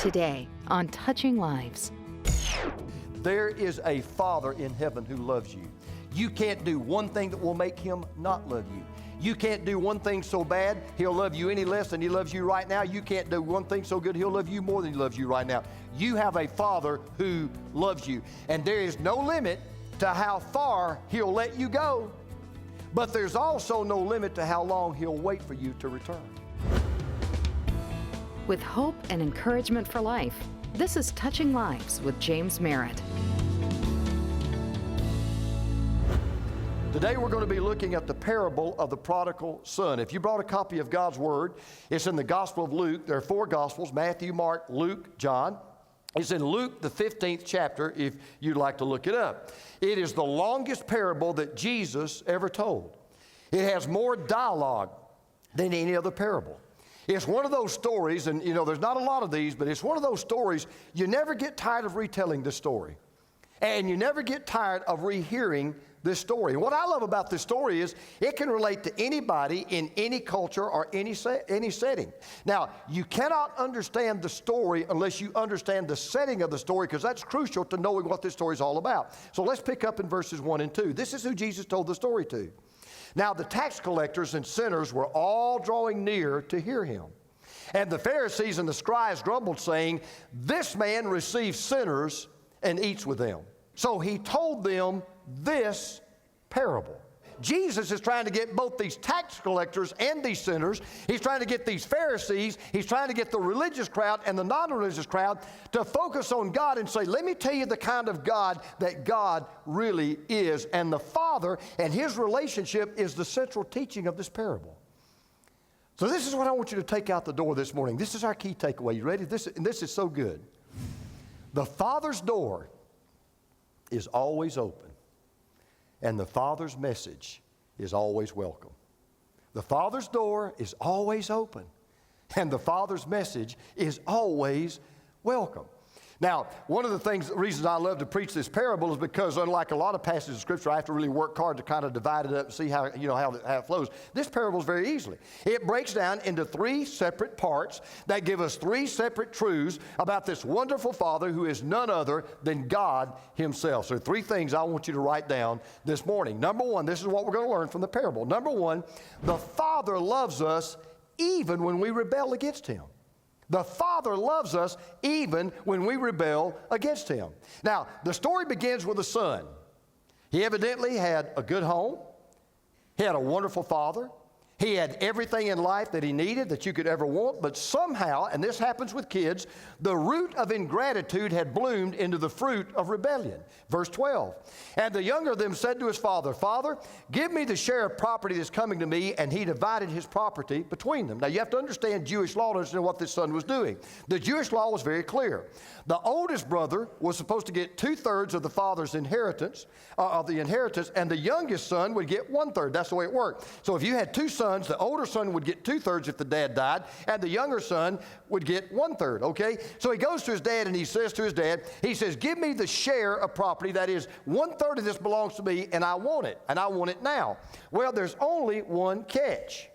Today on Touching Lives. There is a Father in heaven who loves you. You can't do one thing that will make him not love you. You can't do one thing so bad, he'll love you any less than he loves you right now. You can't do one thing so good, he'll love you more than he loves you right now. You have a Father who loves you. And there is no limit to how far he'll let you go. But there's also no limit to how long he'll wait for you to return. With hope and encouragement for life, this is Touching Lives with James Merritt. Today we're going to be looking at the parable of the prodigal son. If you brought a copy of God's Word, it's in the Gospel of Luke. There are 4 Gospels, Matthew, Mark, Luke, John. It's in Luke, the 15th chapter, if you'd like to look it up. It is the longest parable that Jesus ever told. It has more dialogue than any other parable. It's one of those stories, and you know, there's not a lot of these, but it's one of those stories, you never get tired of retelling this story. And you never get tired of rehearing this story. And what I love about this story is it can relate to anybody in any culture or any setting. Now, you cannot understand the story unless you understand the setting of the story, because that's crucial to knowing what this story is all about. So let's pick up in verses 1 and 2. This is who Jesus told the story to. Now, the tax collectors and sinners were all drawing near to hear him. And the Pharisees and the scribes grumbled, saying, "This man receives sinners and eats with them." So he told them this parable. Jesus is trying to get both these tax collectors and these sinners. He's trying to get these Pharisees. He's trying to get the religious crowd and the non-religious crowd to focus on God and say, let me tell you the kind of God that God really is. And the Father and his relationship is the central teaching of this parable. So this is what I want you to take out the door this morning. This is our key takeaway. You ready? This is so good. The Father's door is always open, and the Father's message is always welcome. The Father's door is always open, and the Father's message is always welcome. Now, one of the reasons I love to preach this parable is because, unlike a lot of passages of Scripture, I have to really work hard to kind of divide it up and see how it flows. This parable is very easily. It breaks down into 3 separate parts that give us 3 separate truths about this wonderful Father who is none other than God himself. So 3 things I want you to write down this morning. Number 1, this is what we're going to learn from the parable. Number 1, the Father loves us even when we rebel against him. The Father loves us even when we rebel against him. Now, the story begins with a son. He evidently had a good home. He had a wonderful father. He had everything in life that he needed that you could ever want, but somehow, and this happens with kids, the root of ingratitude had bloomed into the fruit of rebellion. Verse 12, and the younger of them said to his father, "Father, give me the share of property that's coming to me," and he divided his property between them. Now, you have to understand Jewish law to understand what this son was doing. The Jewish law was very clear. The oldest brother was supposed to get 2/3 of the father's inheritance, and the youngest son would get 1/3. That's the way it worked. So if you had 2 sons, the older son would get 2/3 if the dad died, and the younger son would get 1/3, okay? So he goes to his dad and he says to his dad, he says, "Give me the share of property, that is 1/3 of this belongs to me, and I want it now." Well, there's only one catch.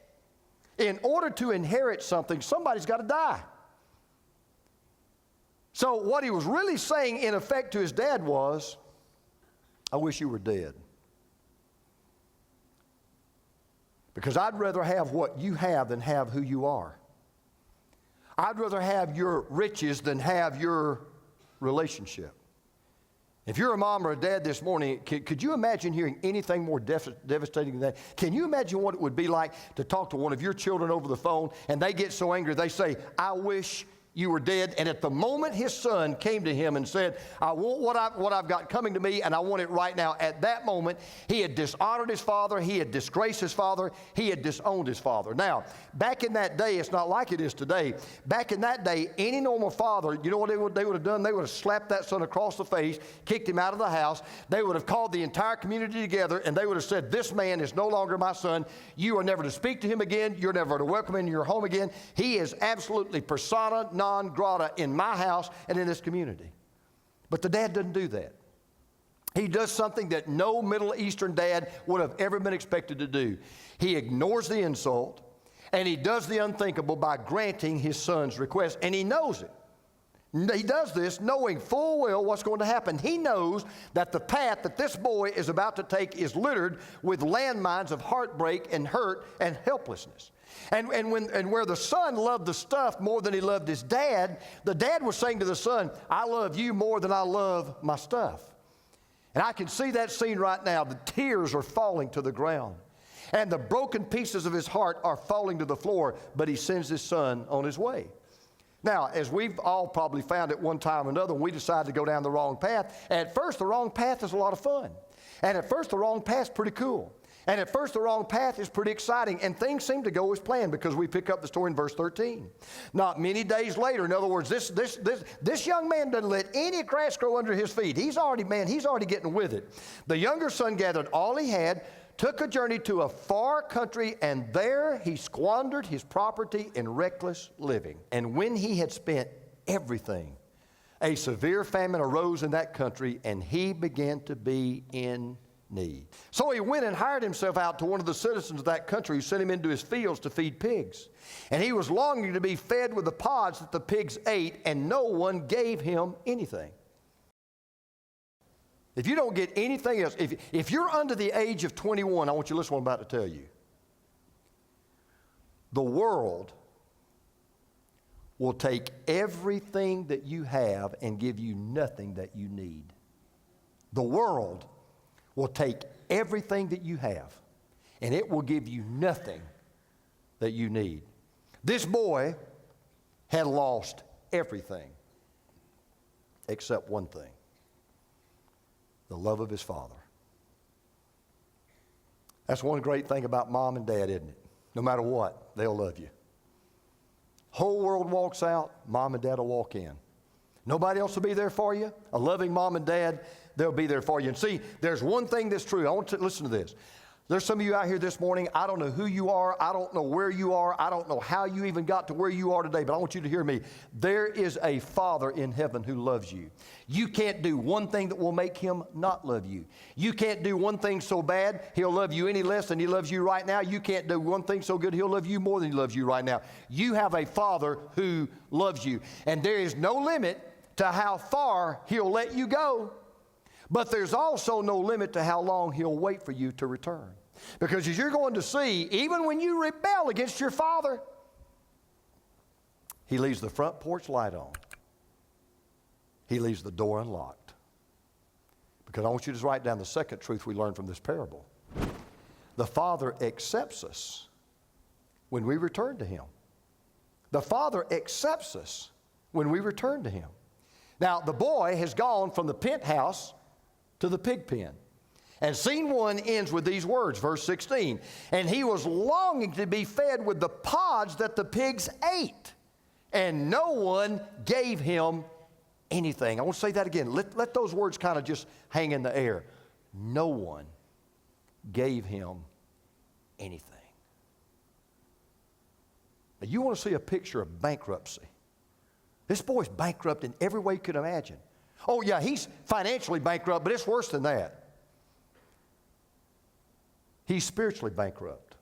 In order to inherit something, somebody's got to die. So what he was really saying in effect to his dad was, "I wish you were dead. Because I'd rather have what you have than have who you are. I'd rather have your riches than have your relationship." If you're a mom or a dad this morning, could you imagine hearing anything more devastating than that? Can you imagine what it would be like to talk to one of your children over the phone and they get so angry they say, "I wish you were dead," and at the moment his son came to him and said, "I want what I've got coming to me, and I want it right now," at that moment, he had dishonored his father, he had disgraced his father, he had disowned his father. Now, back in that day, it's not like it is today. Back in that day, any normal father, you know what they would have done? They would have slapped that son across the face, kicked him out of the house. They would have called the entire community together, and they would have said, "This man is no longer my son. You are never to speak to him again. You're never to welcome him into your home again. He is absolutely persona non grata in my house and in this community." But the dad doesn't do that. He does something that no Middle Eastern dad would have ever been expected to do. He ignores the insult, and he does the unthinkable by granting his son's request, and he knows it. He does this knowing full well what's going to happen. He knows that the path that this boy is about to take is littered with landmines of heartbreak and hurt and helplessness. And where the son loved the stuff more than he loved his dad, the dad was saying to the son, I love you more than I love my stuff. And I can see that scene right now. The tears are falling to the ground. And the broken pieces of his heart are falling to the floor, but he sends his son on his way. Now, as we've all probably found at one time or another, when we decide to go down the wrong path, at first the wrong path is a lot of fun. And at first the wrong path is pretty cool. And at first the wrong path is pretty exciting. And things seem to go as planned because we pick up the story in verse 13. Not many days later, in other words, this young man doesn't let any grass grow under his feet. He's already getting with it. The younger son gathered all he had, took a journey to a far country, and there he squandered his property in reckless living. And when he had spent everything, a severe famine arose in that country, and he began to be in need. So he went and hired himself out to one of the citizens of that country, who sent him into his fields to feed pigs. And he was longing to be fed with the pods that the pigs ate, and no one gave him anything. If you don't get anything else, if you're under the age of 21, I want you to listen to what I'm about to tell you. The world will take everything that you have and give you nothing that you need. The world will take everything that you have and it will give you nothing that you need. This boy had lost everything except one thing: the love of his father. That's one great thing about mom and dad, isn't it? No matter what, they'll love you. Whole world walks out, mom and dad will walk in. Nobody else will be there for you. A loving mom and dad, they'll be there for you. And see, there's one thing that's true. I want you to listen to this. There's some of you out here this morning, I don't know who you are, I don't know where you are, I don't know how you even got to where you are today, but I want you to hear me. There is a Father in heaven who loves you. You can't do one thing that will make him not love you. You can't do one thing so bad, he'll love you any less than he loves you right now. You can't do one thing so good, he'll love you more than he loves you right now. You have a Father who loves you. And there is no limit to how far he'll let you go. But there's also no limit to how long he'll wait for you to return. Because as you're going to see, even when you rebel against your father, he leaves the front porch light on. He leaves the door unlocked. Because I want you to write down the second truth we learned from this parable. The Father accepts us when we return to him. The Father accepts us when we return to him. Now, the boy has gone from the penthouse to the pig pen. And scene 1 ends with these words, verse 16. And he was longing to be fed with the pods that the pigs ate, and no one gave him anything. I want to say that again. Let those words kind of just hang in the air. No one gave him anything. Now, you want to see a picture of bankruptcy. This boy's bankrupt in every way you could imagine. Oh, yeah, he's financially bankrupt, but it's worse than that. He's spiritually bankrupt.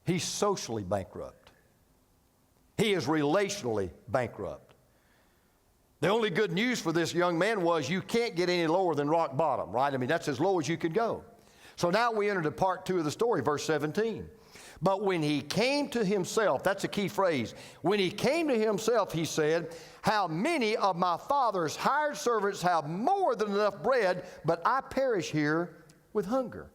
He's socially bankrupt. He is relationally bankrupt. The only good news for this young man was you can't get any lower than rock bottom, right? I mean, that's as low as you can go. So now we enter to part 2 of the story, verse 17. But when he came to himself, that's a key phrase. When he came to himself, he said, how many of my father's hired servants have more than enough bread, but I perish here with hunger.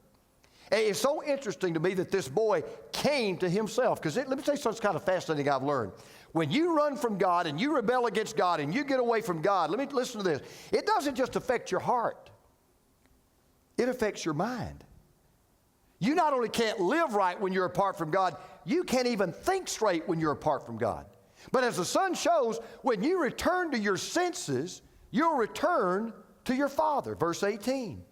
And it's so interesting to me that this boy came to himself. Because let me tell you something kind of fascinating I've learned. When you run from God and you rebel against God and you get away from God, let me listen to this. It doesn't just affect your heart. It affects your mind. You not only can't live right when you're apart from God, you can't even think straight when you're apart from God. But as the Son shows, when you return to your senses, you'll return to your Father. Verse 18.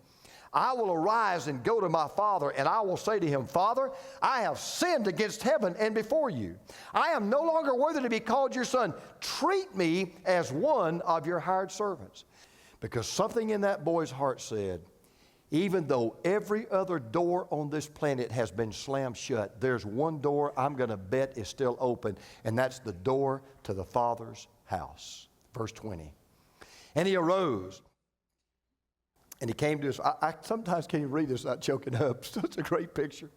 I will arise and go to my father, and I will say to him, Father, I have sinned against heaven and before you. I am no longer worthy to be called your son. Treat me as one of your hired servants. Because something in that boy's heart said, Even though every other door on this planet has been slammed shut, there's one door I'm going to bet is still open, and that's the door to the Father's house. Verse 20. And he arose, and he came to his... I sometimes can't even read this without choking up. Such a great picture.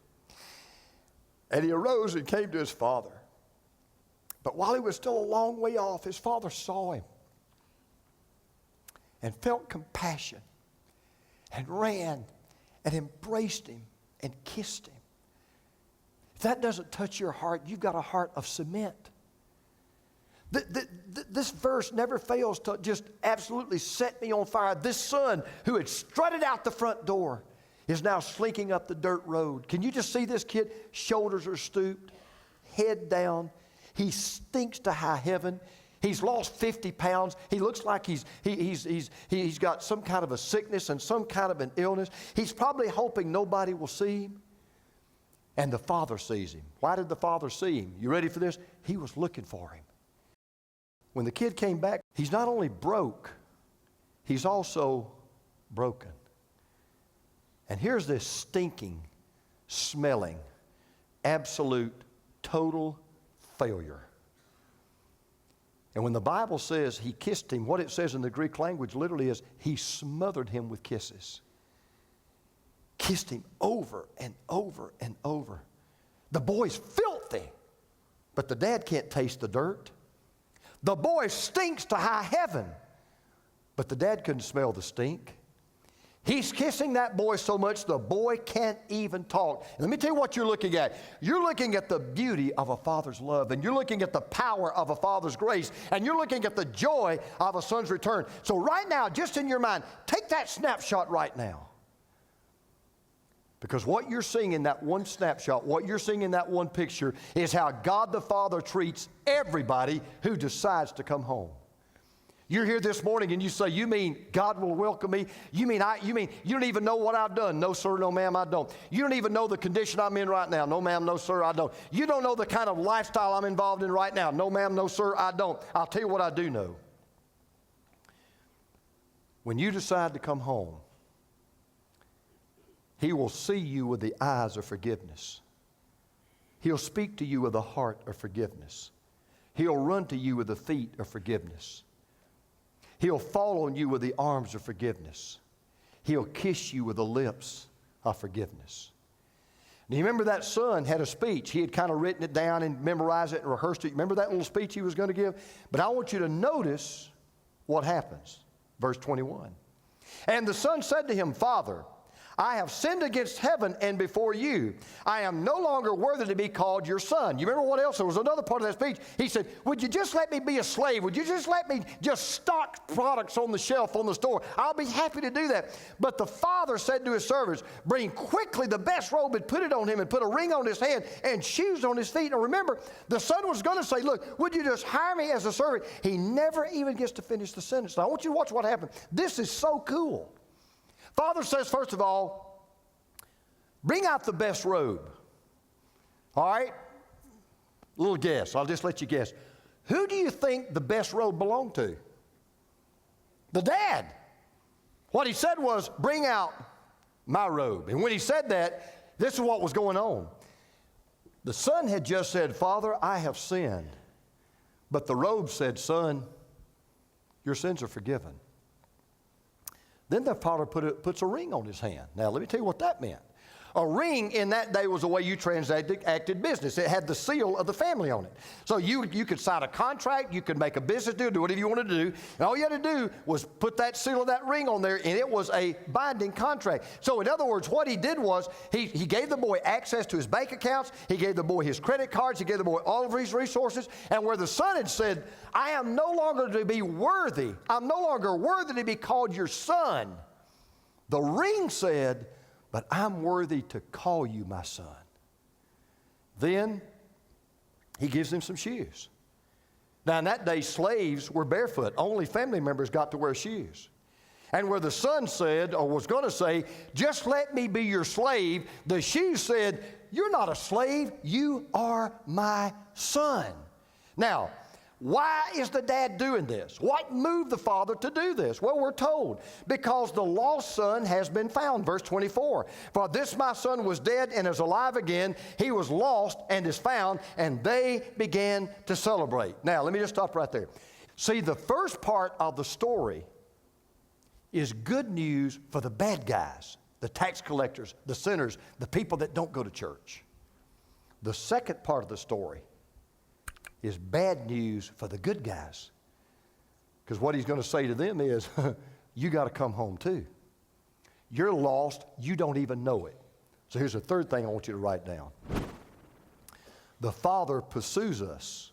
And he arose and came to his father. But while he was still a long way off, his father saw him and felt compassion and ran and embraced him and kissed him. If that doesn't touch your heart, you've got a heart of cement. This verse never fails to just absolutely set me on fire. This son who had strutted out the front door is now slinking up the dirt road. Can you just see this kid? Shoulders are stooped, head down. He stinks to high heaven. He's lost 50 pounds. He looks like he's got some kind of a sickness and some kind of an illness. He's probably hoping nobody will see him. And the father sees him. Why did the father see him? You ready for this? He was looking for him. When the kid came back, he's not only broke, he's also broken. And here's this stinking, smelling, absolute, total failure. And when the Bible says he kissed him, what it says in the Greek language literally is he smothered him with kisses. Kissed him over and over and over. The boy's filthy, but the dad can't taste the dirt. The boy stinks to high heaven, but the dad couldn't smell the stink. He's kissing that boy so much the boy can't even talk. And let me tell you what you're looking at. You're looking at the beauty of a father's love, and you're looking at the power of a father's grace, and you're looking at the joy of a son's return. So right now, just in your mind, take that snapshot right now. Because what you're seeing in that one snapshot, what you're seeing in that one picture is how God the Father treats everybody who decides to come home. You're here this morning and you say, you mean God will welcome me? You mean you don't even know what I've done? No, sir, no, ma'am, I don't. You don't even know the condition I'm in right now. No, ma'am, no, sir, I don't. You don't know the kind of lifestyle I'm involved in right now. No, ma'am, no, sir, I don't. I'll tell you what I do know. When you decide to come home, He will see you with the eyes of forgiveness. He'll speak to you with a heart of forgiveness. He'll run to you with the feet of forgiveness. He'll fall on you with the arms of forgiveness. He'll kiss you with the lips of forgiveness. Now, you remember that son had a speech. He had kind of written it down and memorized it and rehearsed it. Remember that little speech he was going to give? But I want you to notice what happens. Verse 21. And the son said to him, Father, I have sinned against heaven and before you. I am no longer worthy to be called your son. You remember what else? There was another part of that speech. He said, would you just let me be a slave? Would you just let me just stock products on the shelf on the store? I'll be happy to do that. But the father said to his servants, bring quickly the best robe and put it on him and put a ring on his hand and shoes on his feet. Now remember, the son was going to say, look, would you just hire me as a servant? He never even gets to finish the sentence. Now I want you to watch what happened. This is so cool. Father says, first of all, bring out the best robe. All right? Little guess. I'll just let you guess. Who do you think the best robe belonged to? The dad. What he said was, bring out my robe. And when he said that, this is what was going on. The son had just said, Father, I have sinned. But the robe said, son, your sins are forgiven. Then the father puts a ring on his hand. Now, let me tell you what that meant. A ring in that day was the way you transacted business. It had the seal of the family on it. So you could sign a contract, you could make a business deal, do whatever you wanted to do, and all you had to do was put that seal of that ring on there, and it was a binding contract. So in other words, what he did was he gave the boy access to his bank accounts, he gave the boy his credit cards, he gave the boy all of his resources, and where the son had said, I am no longer to be worthy, I'm no longer worthy to be called your son, the ring said, but I'm worthy to call you my son. Then he gives him some shoes. Now in that day, slaves were barefoot. Only family members got to wear shoes. And where the son said, or was going to say, just let me be your slave, the shoes said, you're not a slave, you are my son. Now, Why is the dad doing this? What moved the father to do this? Well, we're told, because the lost son has been found. Verse 24, for this my son was dead and is alive again. He was lost and is found, and they began to celebrate. Now, let me just stop right there. See, the first part of the story is good news for the bad guys, the tax collectors, the sinners, the people that don't go to church. The second part of the story is bad news for the good guys. Because what he's going to say to them is, you got to come home too. You're lost, you don't even know it. So here's the third thing I want you to write down. The Father pursues us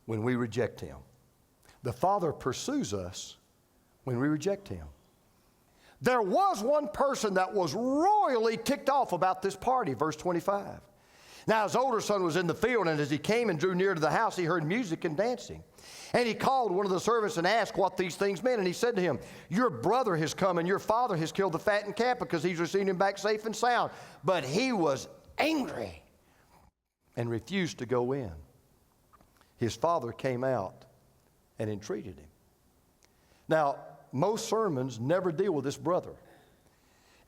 when we reject Him. The Father pursues us when we reject Him. There was one person that was royally ticked off about this party, verse 25. Now his older son was in the field, and as he came and drew near to the house, he heard music and dancing. And he called one of the servants and asked what these things meant. And he said to him, your brother has come, and your father has killed the fattened calf because he's received him back safe and sound. But he was angry and refused to go in. His father came out and entreated him. Now, most sermons never deal with this brother.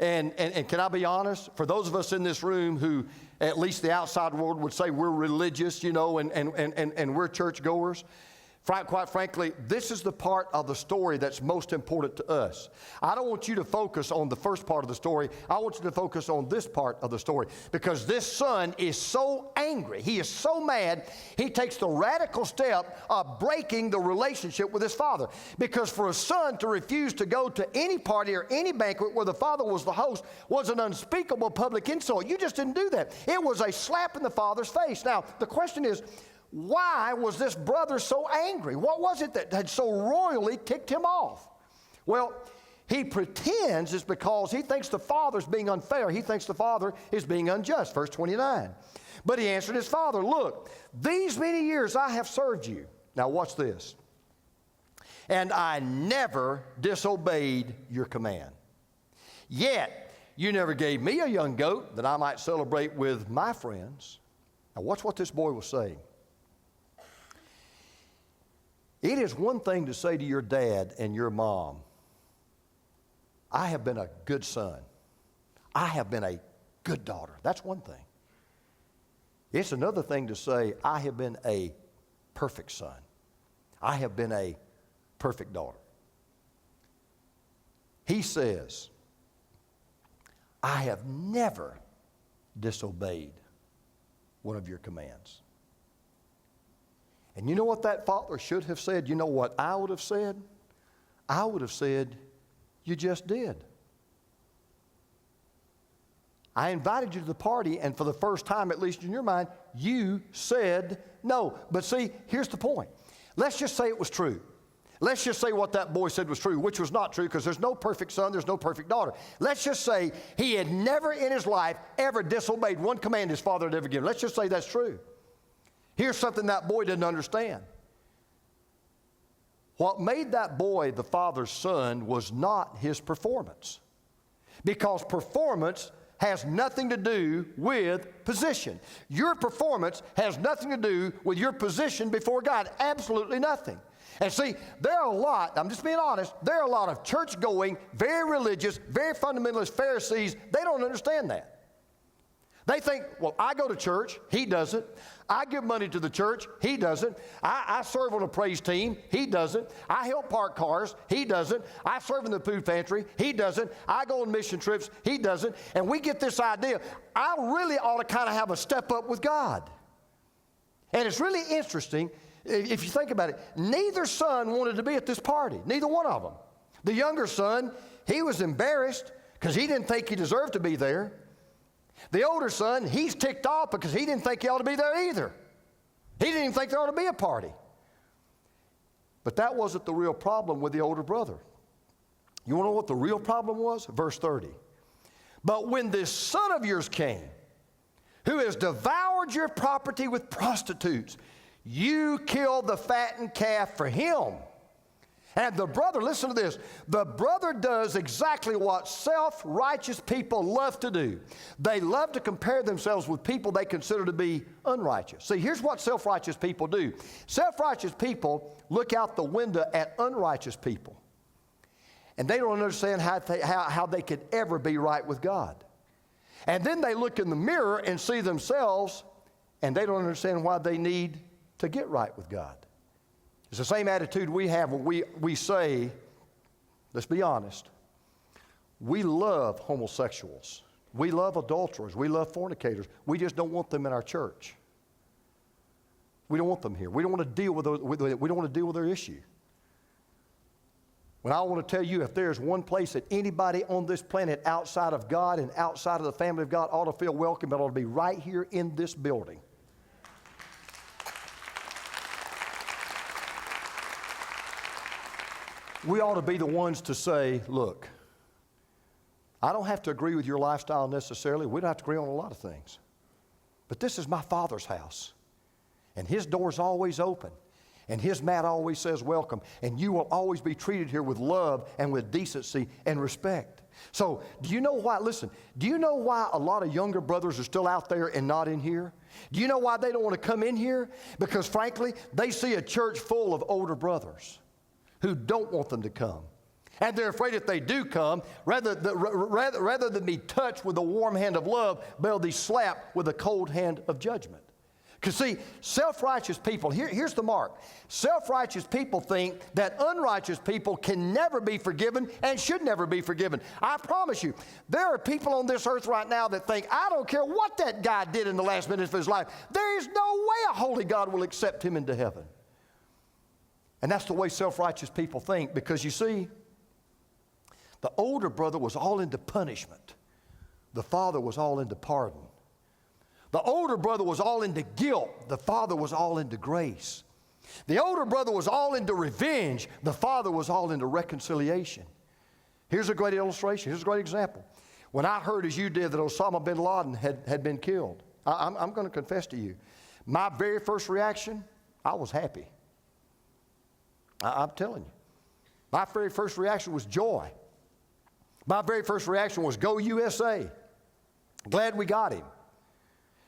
And can I be honest? For those of us in this room who, at least the outside world would say we're religious, you know, and we're churchgoers, quite frankly, this is the part of the story that's most important to us. I don't want you to focus on the first part of the story. I want you to focus on this part of the story, because this son is so angry. He is so mad, he takes the radical step of breaking the relationship with his father. Because for a son to refuse to go to any party or any banquet where the father was the host was an unspeakable public insult. You just didn't do that. It was a slap in the father's face. Now, the question is, why was this brother so angry? What was it that had so royally ticked him off? Well, he pretends it's because he thinks the father's being unfair. He thinks the father is being unjust, verse 29. But he answered his father, look, these many years I have served you. Now watch this. And I never disobeyed your command. Yet you never gave me a young goat that I might celebrate with my friends. Now watch what this boy was saying. It is one thing to say to your dad and your mom, I have been a good son. I have been a good daughter. That's one thing. It's another thing to say, I have been a perfect son. I have been a perfect daughter. He says, I have never disobeyed one of your commands. And you know what that father should have said? You know what I would have said? I would have said, you just did. I invited you to the party, and for the first time, at least in your mind, you said no. But see, here's the point. Let's just say it was true. Let's just say what that boy said was true, which was not true, because there's no perfect son, there's no perfect daughter. Let's just say he had never in his life ever disobeyed one command his father had ever given. Let's just say that's true. Here's something that boy didn't understand. What made that boy the father's son was not his performance. Because performance has nothing to do with position. Your performance has nothing to do with your position before God. Absolutely nothing. And see, there are a lot, I'm just being honest, there are a lot of church-going, very religious, very fundamentalist Pharisees. They don't understand that. They think, well, I go to church, he doesn't. I give money to the church, he doesn't. I serve on a praise team, he doesn't. I help park cars, he doesn't. I serve in the food pantry, he doesn't. I go on mission trips, he doesn't. And we get this idea, I really ought to kind of have a step up with God. And it's really interesting, if you think about it, neither son wanted to be at this party, neither one of them. The younger son, he was embarrassed because he didn't think he deserved to be there. The older son, he's ticked off because he didn't think he ought to be there either. He didn't even think there ought to be a party. But that wasn't the real problem with the older brother. You want to know what the real problem was? Verse 30. But when this son of yours came, who has devoured your property with prostitutes, you killed the fattened calf for him. And the brother, listen to this, the brother does exactly what self-righteous people love to do. They love to compare themselves with people they consider to be unrighteous. See, here's what self-righteous people do. Self-righteous people look out the window at unrighteous people. And they don't understand how they could ever be right with God. And then they look in the mirror and see themselves, and they don't understand why they need to get right with God. It's the same attitude we have when we say, let's be honest, we love homosexuals. We love adulterers. We love fornicators. We just don't want them in our church. We don't want them here. We don't want to deal with we don't want to deal with their issue. When I want to tell you, if there's one place that anybody on this planet outside of God and outside of the family of God ought to feel welcome, it ought to be right here in this building. We ought to be the ones to say, look, I don't have to agree with your lifestyle necessarily. We don't have to agree on a lot of things. But this is my Father's house. And His door's always open. And His mat always says welcome. And you will always be treated here with love and with decency and respect. So do you know why, listen, do you know why a lot of younger brothers are still out there and not in here? Do you know why they don't want to come in here? Because frankly, they see a church full of older brothers who don't want them to come. And they're afraid if they do come, rather than be touched with the warm hand of love, they'll be slapped with a cold hand of judgment. Because see, self-righteous people, here's the mark. Self-righteous people think that unrighteous people can never be forgiven and should never be forgiven. I promise you, there are people on this earth right now that think, I don't care what that guy did in the last minutes of his life. There is no way a holy God will accept him into heaven. And that's the way self-righteous people think, because you see, the older brother was all into punishment. The father was all into pardon. The older brother was all into guilt. The father was all into grace. The older brother was all into revenge. The father was all into reconciliation. Here's a great illustration. Here's a great example. When I heard, as you did, that Osama bin Laden had been killed, I'm going to confess to you, my very first reaction, I was happy. I'm telling you. My very first reaction was joy. My very first reaction was, go USA. Glad we got him.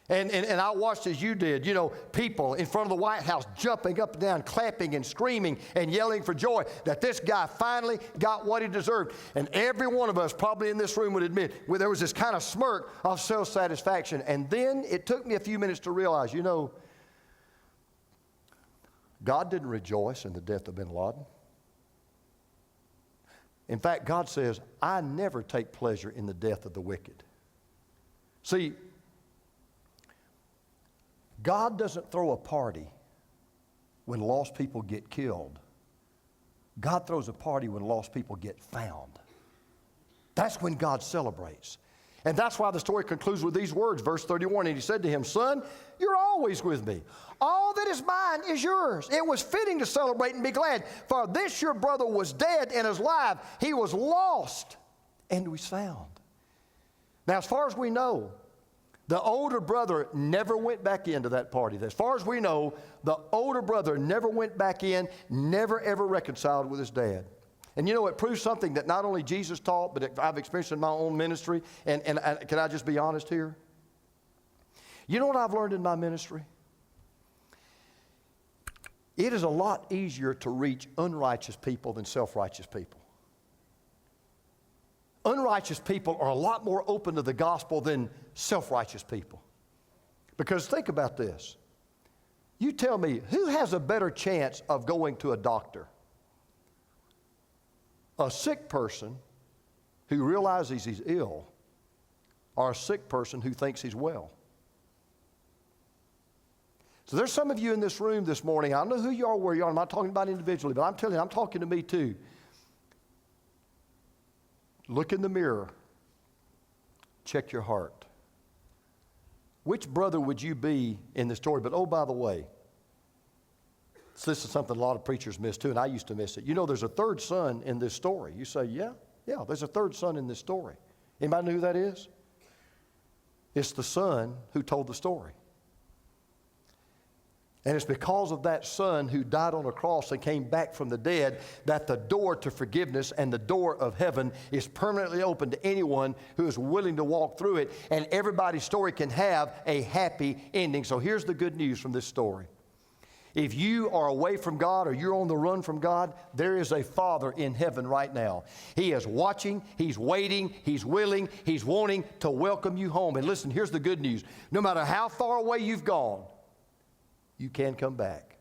And I watched, as you did, you know, people in front of the White House jumping up and down, clapping and screaming and yelling for joy that this guy finally got what he deserved. And every one of us probably in this room would admit there was this kind of smirk of self-satisfaction. And then it took me a few minutes to realize, you know, God didn't rejoice in the death of bin Laden. In fact, God says, I never take pleasure in the death of the wicked. See, God doesn't throw a party when lost people get killed. God throws a party when lost people get found. That's when God celebrates. And that's why the story concludes with these words, verse 31. And he said to him, son, you're always with me. All that is mine is yours. It was fitting to celebrate and be glad. For this your brother was dead and is alive. He was lost and was found. Now, as far as we know, the older brother never went back into that party. As far as we know, the older brother never went back in, never ever reconciled with his dad. And you know, it proves something that not only Jesus taught, but I've experienced in my own ministry. And can I just be honest here? You know what I've learned in my ministry? It is a lot easier to reach unrighteous people than self-righteous people. Unrighteous people are a lot more open to the gospel than self-righteous people. Because think about this. You tell me, who has a better chance of going to a doctor? A sick person who realizes he's ill, or a sick person who thinks he's well? So there's some of you in this room this morning, I don't know who you are, where you are, I'm not talking about individually, but I'm telling you, I'm talking to me too. Look in the mirror. Check your heart. Which brother would you be in the story? But oh, by the way, so this is something a lot of preachers miss too, and I used to miss it. You know, there's a third son in this story. You say, yeah, there's a third son in this story. Anybody know who that is? It's the son who told the story. And it's because of that son who died on a cross and came back from the dead that the door to forgiveness and the door of heaven is permanently open to anyone who is willing to walk through it. And everybody's story can have a happy ending. So here's the good news from this story. If you are away from God or you're on the run from God, there is a Father in heaven right now. He is watching, He's waiting, He's willing, He's wanting to welcome you home. And listen, here's the good news. No matter how far away you've gone, you can come back.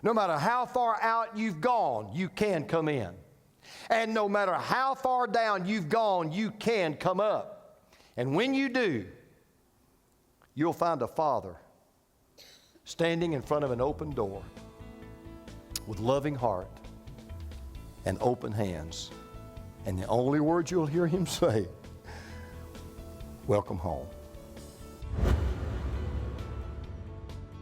No matter how far out you've gone, you can come in. And no matter how far down you've gone, you can come up. And when you do, you'll find a Father standing in front of an open door with loving heart and open hands. And the only words you'll hear Him say, welcome home.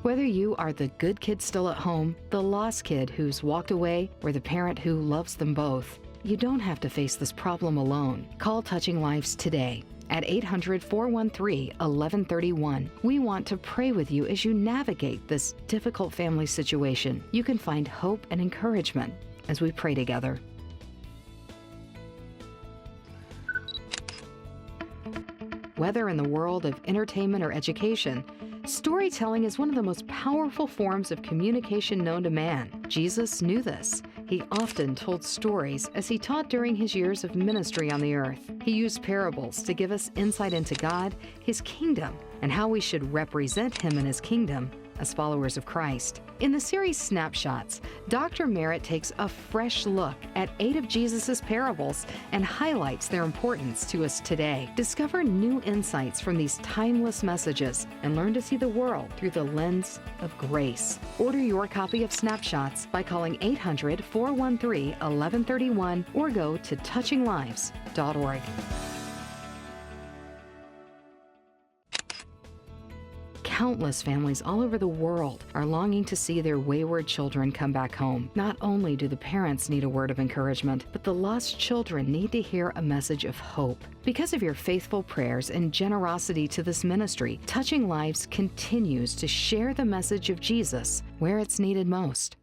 Whether you are the good kid still at home, the lost kid who's walked away, or the parent who loves them both, you don't have to face this problem alone. Call Touching Lives today at 800-413-1131. We want to pray with you as you navigate this difficult family situation. You can find hope and encouragement as we pray together. Whether in the world of entertainment or education, storytelling is one of the most powerful forms of communication known to man. Jesus knew this. He often told stories as He taught during His years of ministry on the earth. He used parables to give us insight into God, His kingdom, and how we should represent Him and His kingdom as followers of Christ. In the series Snapshots, Dr. Merritt takes a fresh look at 8 of Jesus' parables and highlights their importance to us today. Discover new insights from these timeless messages and learn to see the world through the lens of grace. Order your copy of Snapshots by calling 800-413-1131 or go to touchinglives.org. Countless families all over the world are longing to see their wayward children come back home. Not only do the parents need a word of encouragement, but the lost children need to hear a message of hope. Because of your faithful prayers and generosity to this ministry, Touching Lives continues to share the message of Jesus where it's needed most.